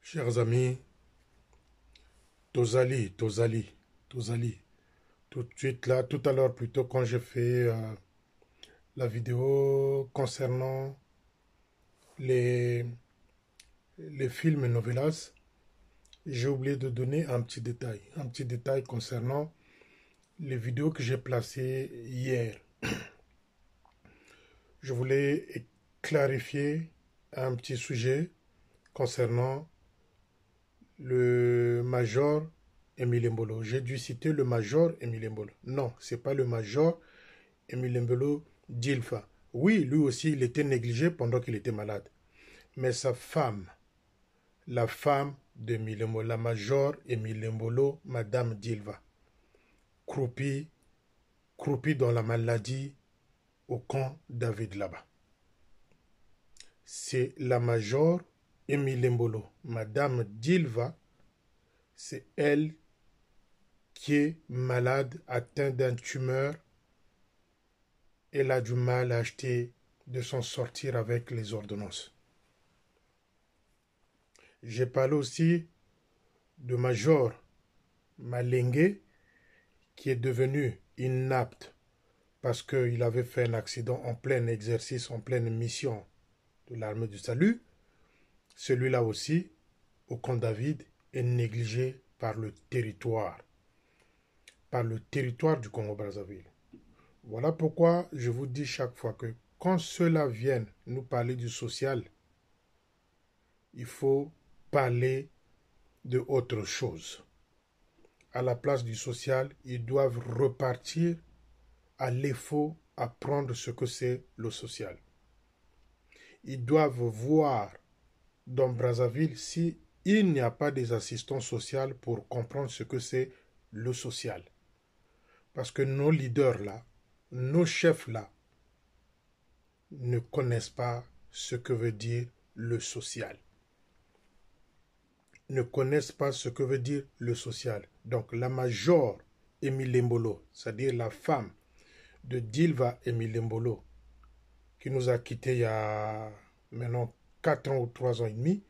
Chers amis, Tozali. Tout de suite là, tout à l'heure plutôt, quand j'ai fait la vidéo concernant les, les films novelas, j'ai oublié de donner un petit détail. Un petit détail concernant les vidéos que j'ai placées hier. Je voulais clarifier un petit sujet concernant le major Émile Mbolo. J'ai dû citer le major Émile Mbolo. Non, c'est pas le major Émile Mbolo d'Ilfa. Oui, lui aussi, il était négligé pendant qu'il était malade. Mais sa femme, la femme d'Émile Mbolo, la major Émile Mbolo, Madame d'Ilva, croupie dans la maladie au camp David là-bas. C'est la major Émile Mbolo, Madame d'Ilva, c'est elle qui est malade, atteinte d'un tumeur. Elle a du mal à acheter, de s'en sortir avec les ordonnances. J'ai parlé aussi de Major Malengue, qui est devenu inapte parce qu'il avait fait un accident en plein exercice, en pleine mission de l'armée du salut. Celui-là aussi, au camp David, est négligé par le territoire du Congo-Brazzaville. Voilà pourquoi je vous dis chaque fois que quand ceux-là viennent nous parler du social, il faut parler de autre chose. À la place du social, ils doivent repartir à l'effort, apprendre ce que c'est le social. Ils doivent voir dans Brazzaville s'il n'y a pas des assistants sociaux pour comprendre ce que c'est le social. Parce que nos leaders là, nos chefs là, ne connaissent pas ce que veut dire le social. Ne connaissent pas ce que veut dire le social. Donc la major Émile Mbolo, c'est-à-dire la femme de Dilva Émile Mbolo, qui nous a quittés il y a maintenant 4 ans ou 3 ans et demi,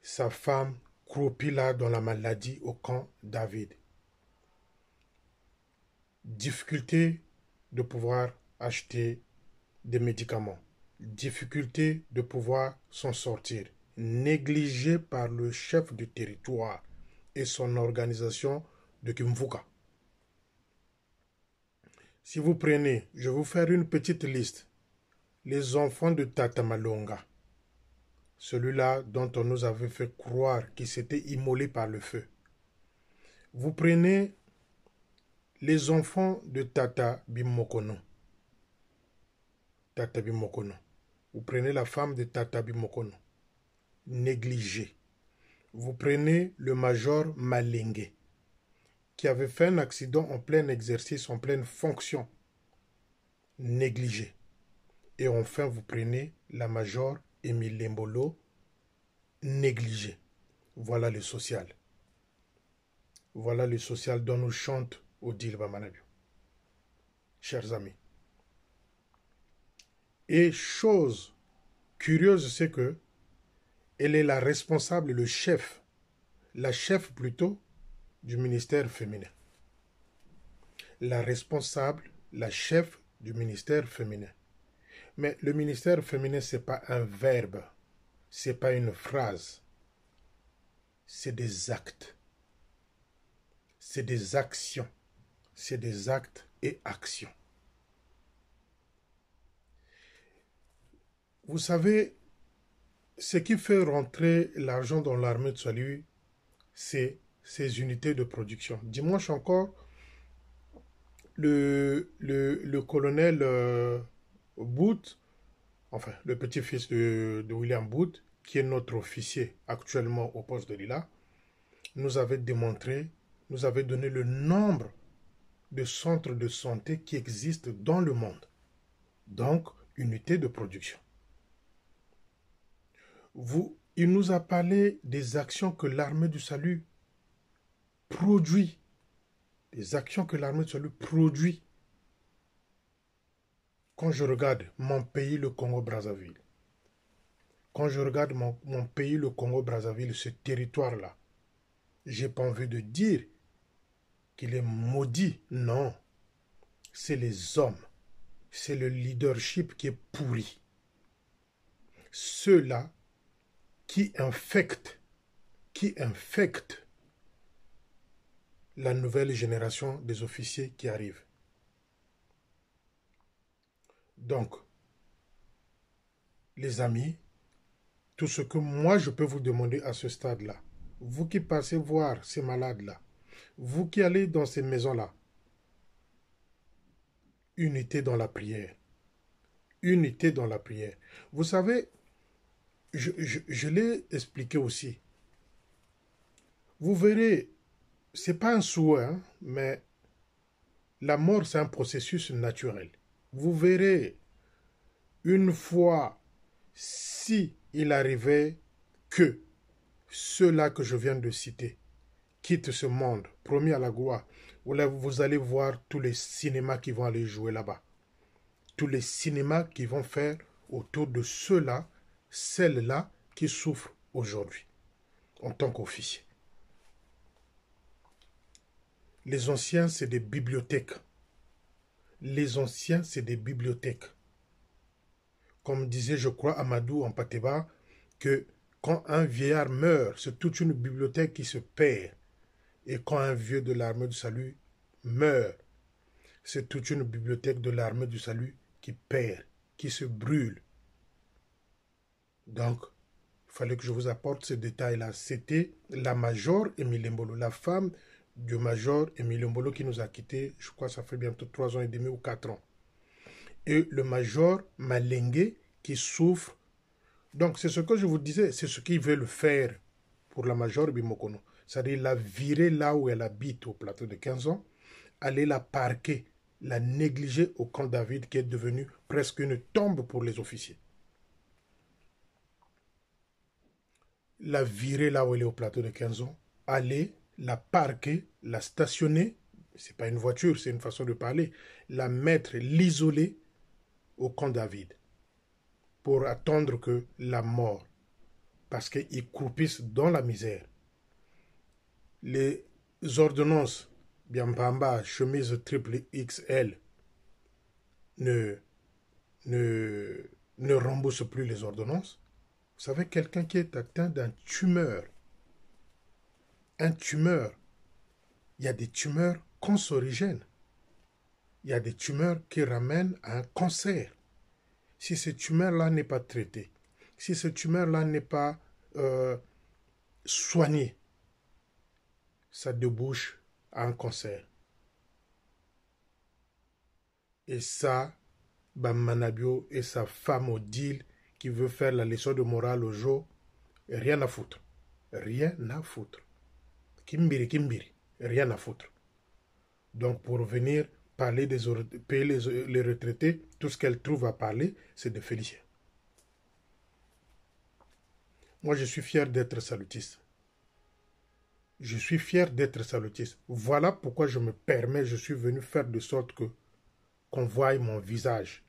sa femme croupit là dans la maladie au camp David. Difficulté de pouvoir acheter des médicaments. Difficulté de pouvoir s'en sortir. Négligé par le chef du territoire et son organisation de Kimvuka. Si vous prenez, je vais vous faire une petite liste. Les enfants de Tata Malonga, celui-là dont on nous avait fait croire qu'il s'était immolé par le feu. Vous prenez les enfants de Tata Bimokono. Tata Bimokono. Vous prenez la femme de Tata Bimokono. Négligé. Vous prenez le major Malengue, qui avait fait un accident en plein exercice, en pleine fonction. Négligé. Et enfin, vous prenez la major Émile Mbolo, négligé. Voilà le social. Voilà le social dont nous chante Odile Manabio. Chers amis. Et chose curieuse, c'est que elle est la responsable, le chef, la chef plutôt, du ministère féminin. La responsable, la chef du ministère féminin. Mais le ministère féminin, ce n'est pas un verbe, ce n'est pas une phrase, c'est des actes, c'est des actions, c'est des actes et actions. Vous savez, ce qui fait rentrer l'argent dans l'armée de salut, c'est ces unités de production. Dimanche encore, le colonel Booth, enfin le petit-fils de William Booth, qui est notre officier actuellement au poste de Lila, nous avait démontré, nous avait donné le nombre de centres de santé qui existent dans le monde. Donc, unités de production. Il nous a parlé des actions que l'armée du salut produit. Des actions que l'armée du salut produit. Quand je regarde mon pays, le Congo-Brazzaville, Quand je regarde mon pays, le Congo-Brazzaville, ce territoire-là, j'ai pas envie de dire qu'il est maudit. Non, c'est les hommes. C'est le leadership qui est pourri. Ceux-là qui infectent la nouvelle génération des officiers qui arrivent. Donc, les amis, tout ce que moi je peux vous demander à ce stade-là, vous qui passez voir ces malades-là, vous qui allez dans ces maisons-là, unité dans la prière. Unité dans la prière. Vous savez, je l'ai expliqué aussi. Vous verrez, ce n'est pas un souhait, hein, mais la mort, c'est un processus naturel. Vous verrez, une fois, si il arrivait que ceux-là que je viens de citer quittent ce monde, promis à la gloire, vous allez voir tous les cinémas qui vont aller jouer là-bas. Tous les cinémas qui vont faire autour de ceux-là, celles-là qui souffrent aujourd'hui, en tant qu'officiers. Les anciens, c'est des bibliothèques. Les anciens, c'est des bibliothèques. Comme disait, je crois, Amadou en Pateba, que quand un vieillard meurt, c'est toute une bibliothèque qui se perd. Et quand un vieux de l'armée du salut meurt, c'est toute une bibliothèque de l'armée du salut qui perd, qui se brûle. Donc, il fallait que je vous apporte ce détail-là. C'était la major Émilie Mbolo, la femme du major Émilie Mbolo qui nous a quittés, je crois que ça fait bientôt 3 ans et demi ou 4 ans. Et le major Malengue qui souffre. Donc, c'est ce que je vous disais, c'est ce qu'ils veulent faire pour la major Bimokono. C'est-à-dire la virer là où elle habite au plateau de 15 ans, aller la parquer, la négliger au camp David qui est devenu presque une tombe pour les officiers. La virer là où elle est au plateau de 15 ans, aller la parquer, la stationner, c'est pas une voiture, c'est une façon de parler, la mettre, l'isoler au camp David pour attendre que la mort, parce qu'ils croupissent dans la misère. Les ordonnances, Biampamba, chemise triple XL, ne remboursent plus les ordonnances. Vous savez, quelqu'un qui est atteint d'un tumeur, un tumeur, il y a des tumeurs cancérigènes. Il y a des tumeurs qui ramènent à un cancer. Si ce tumeur-là n'est pas traité, si ce tumeur-là n'est pas soigné, ça débouche à un cancer. Et ça, Manabio et sa femme Odile qui veut faire la leçon de morale au jour, rien à foutre. Rien à foutre. Kimbiri, rien à foutre. Donc pour venir parler payer les retraités, tout ce qu'elle trouve à parler, c'est de Félicien. Moi, je suis fier d'être salutiste. Je suis fier d'être salutiste. Voilà pourquoi je me permets, je suis venu faire de sorte que qu'on voie mon visage.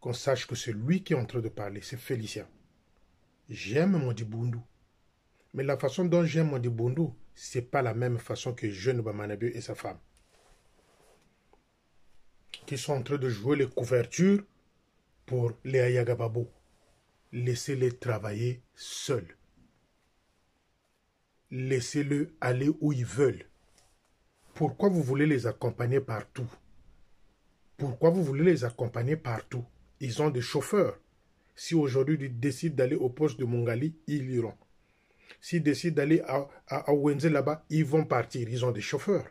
Qu'on sache que c'est lui qui est en train de parler, c'est Félicien. J'aime Modi Bundu. Mais la façon dont j'aime Modi Bundu, ce n'est pas la même façon que Jeune Bamanabio et sa femme. Qui sont en train de jouer les couvertures pour les Ayagababo. Laissez-les travailler seuls. Laissez-les aller où ils veulent. Pourquoi vous voulez les accompagner partout? Pourquoi vous voulez les accompagner partout? Ils ont des chauffeurs. Si aujourd'hui ils décident d'aller au poste de Mongali, ils iront. S'ils décident d'aller à Wenze là-bas, ils vont partir. Ils ont des chauffeurs.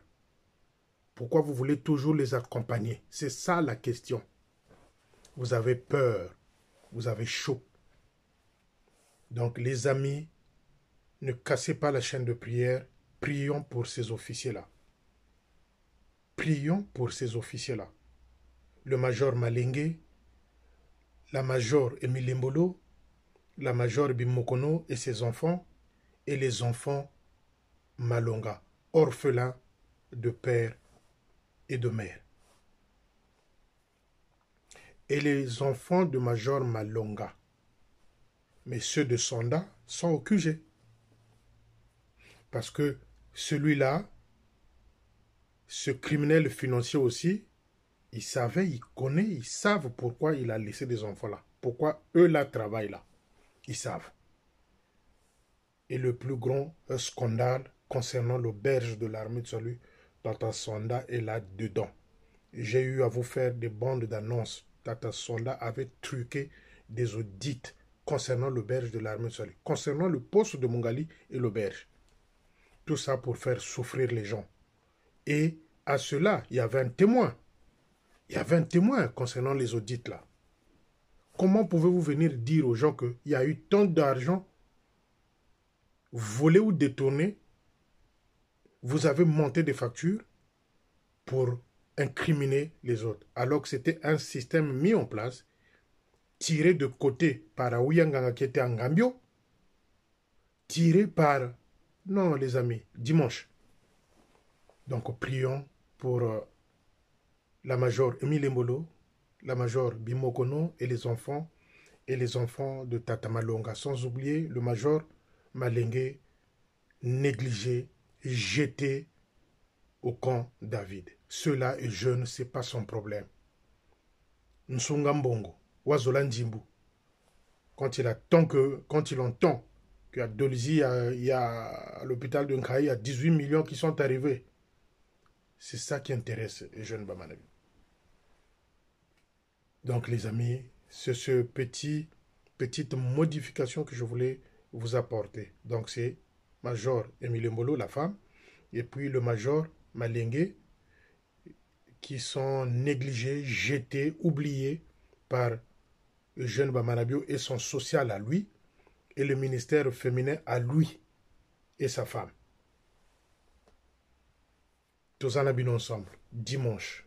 Pourquoi vous voulez toujours les accompagner? C'est ça la question. Vous avez peur. Vous avez chaud. Donc les amis, ne cassez pas la chaîne de prière. Prions pour ces officiers-là. Prions pour ces officiers-là. Le major Malengue, la major Émilie Mbolo, la major Bimokono et ses enfants, et les enfants Malonga, orphelins de père et de mère. Et les enfants de major Malonga, Mais ceux de Sonda sont au QG. Parce que celui-là, ce criminel financier aussi, il savait, il connaît, ils savent pourquoi il a laissé des enfants là. Pourquoi eux là travaillent là. Ils savent. Et le plus grand scandale concernant l'auberge de l'armée de salut, Tata Sonda est là-dedans. J'ai eu à vous faire des bandes d'annonces. Tata Sonda avait truqué des audits concernant l'auberge de l'armée de salut, concernant le poste de Mongali et l'auberge. Tout ça pour faire souffrir les gens. Et à cela, il y avait un témoin. Il y avait un témoin concernant les audits là. Comment pouvez-vous venir dire aux gens qu'il y a eu tant d'argent volé ou détourné? Vous avez monté des factures pour incriminer les autres. Alors que c'était un système mis en place, tiré de côté par Aouyanganga qui était en Gambio, tiré par... Non, les amis, dimanche. Donc, prions pour la major Emile Mbolo, la major Bimokono et les enfants de Tata Malonga. Sans oublier le major Malengue, négligé, jeté au camp David. Ceux-là est jeune, ce n'est pas son problème. Nsungambongo, Wazola Njimbu, quand il entend qu'à Dolizy, il y a à l'hôpital de Nkaï, il y a 18 millions qui sont arrivés. C'est ça qui intéresse les jeunes Bamanabi. Donc les amis, c'est ce petite modification que je voulais vous apporter. Donc c'est Major Emile Mbolo, la femme, et puis le Major Malengue, qui sont négligés, jetés, oubliés par Eugène Bamanabio et son social à lui, et le ministère féminin à lui et sa femme. Tous en habillent ensemble, dimanche.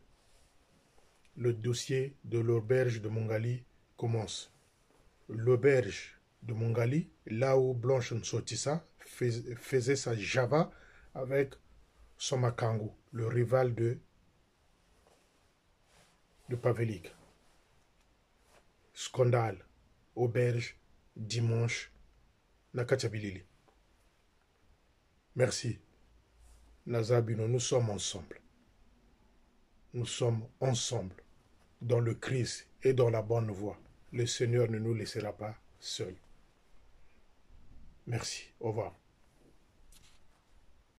Le dossier de l'auberge de Mongali commence. L'auberge de Mongali, là où Blanche Nsotissa faisait sa Java avec son Makangu, le rival de Pavelik. Scandale, auberge, dimanche, Nakachabilili. Merci. Nazabino, nous sommes ensemble. Nous sommes ensemble dans le Christ et dans la bonne voie. Le Seigneur ne nous laissera pas seuls. Merci. Au revoir.